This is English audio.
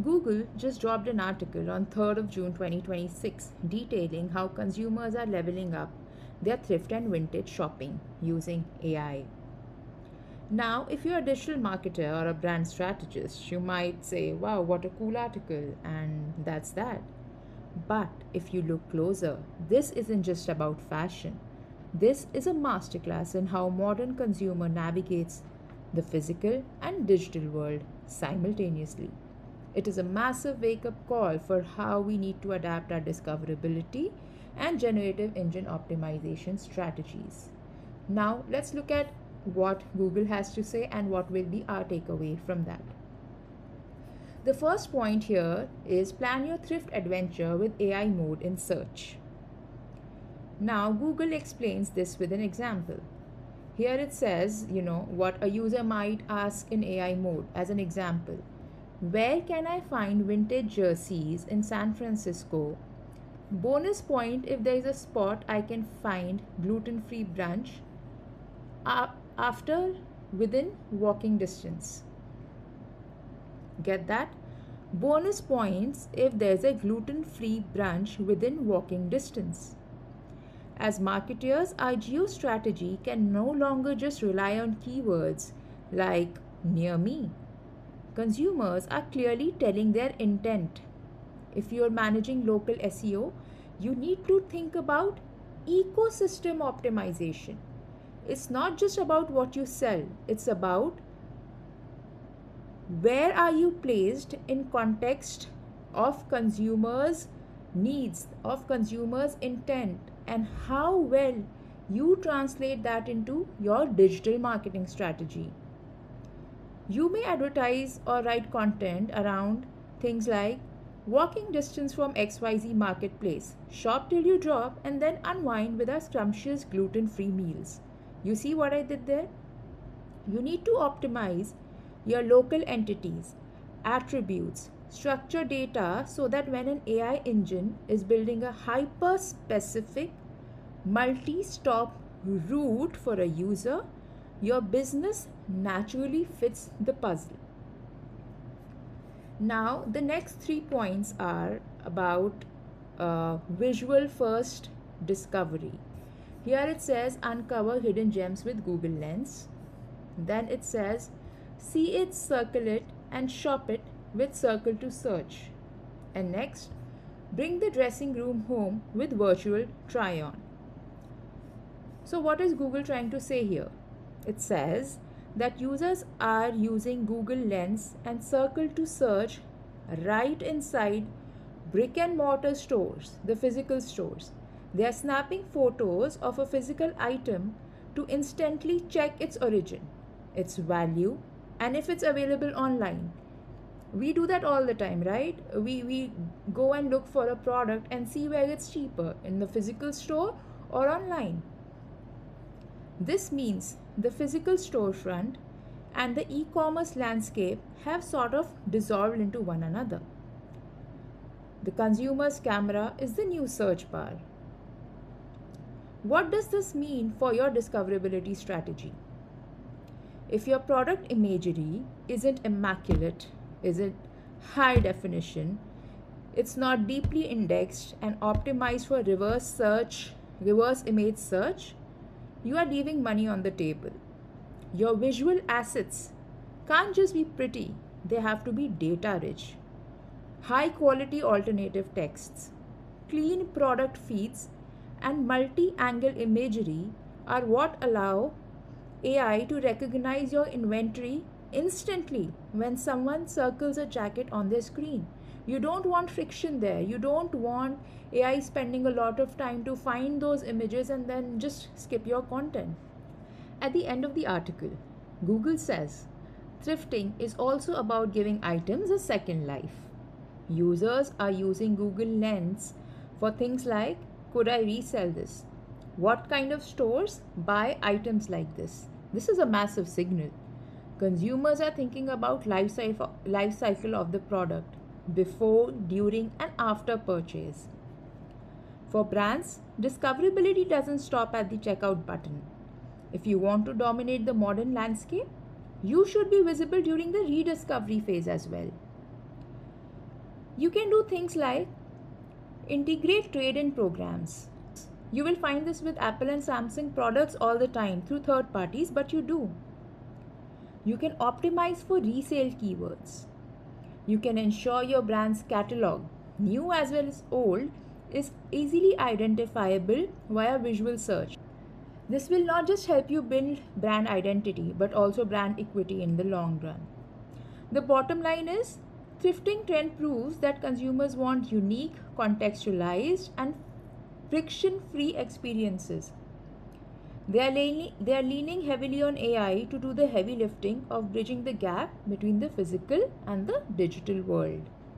Google just dropped an article on 3rd of June 2026 detailing how consumers are leveling up their thrift and vintage shopping using AI. Now, if you're a digital marketer or a brand strategist, you might say, wow, what a cool article, and that's that. But if you look closer, this isn't just about fashion. This is a masterclass in how modern consumer navigates the physical and digital world simultaneously. It is a massive wake up call for how we need to adapt our discoverability and generative engine optimization strategies. Now, let's look at what Google has to say and what will be our takeaway from that. The first point here is plan your thrift adventure with AI mode in search. Now, Google explains this with an example. Here it says, what a user might ask in AI mode as an example. Where can I find vintage jerseys in San Francisco? Bonus point if there is a spot I can find gluten-free brunch after within walking distance. Get that? Bonus points if there's a gluten-free brunch within walking distance. As marketers, our geo strategy can no longer just rely on keywords like near me. Consumers are clearly telling their intent. If you're managing local SEO, you need to think about ecosystem optimization. It's not just about what you sell, it's about where are you placed in context of consumers' needs, of consumers' intent, and how well you translate that into your digital marketing strategy. You may advertise or write content around things like walking distance from XYZ marketplace, shop till you drop, and then unwind with our scrumptious gluten-free meals. You see what I did there? You need to optimize your local entities, attributes, structure data so that when an AI engine is building a hyper-specific multi-stop route for a user, your business naturally fits the puzzle. Now, the next 3 points are about visual first discovery. Here it says uncover hidden gems with Google Lens. Then it says see it, circle it, and shop it with circle to search. And next, bring the dressing room home with virtual try on. So, what is Google trying to say here? It says that users are using Google Lens and circle to search right inside brick and mortar stores, the physical stores. They are snapping photos of a physical item to instantly check its origin, its value, and if it's available online. We do that all the time, right? We go and look for a product and see where it's cheaper, in the physical store or online. This means the physical storefront and the e-commerce landscape have sort of dissolved into one another. The consumer's camera is the new search bar. What does this mean for your discoverability strategy? If your product imagery isn't immaculate, isn't high definition, it's not deeply indexed and optimized for reverse image search, you are leaving money on the table. Your visual assets can't just be pretty, they have to be data rich. High quality alternative texts, clean product feeds, and multi-angle imagery are what allow AI to recognize your inventory instantly when someone circles a jacket on their screen. You don't want friction there. You don't want AI spending a lot of time to find those images and then just skip your content. At the end of the article, Google says thrifting is also about giving items a second life. Users are using Google Lens for things like, could I resell this? What kind of stores buy items like this? This is a massive signal. Consumers are thinking about life cycle of the product before, during, and after purchase. For brands, discoverability doesn't stop at the checkout button. If you want to dominate the modern landscape, you should be visible during the rediscovery phase as well. You can do things like integrate trade-in programs. You will find this with Apple and Samsung products all the time through third parties, but you do. You can optimize for resale keywords. You can ensure your brand's catalog, new as well as old, is easily identifiable via visual search. This will not just help you build brand identity, but also brand equity in the long run. The bottom line is, thrifting trend proves that consumers want unique, contextualized, and friction-free experiences. They are leaning heavily on AI to do the heavy lifting of bridging the gap between the physical and the digital world.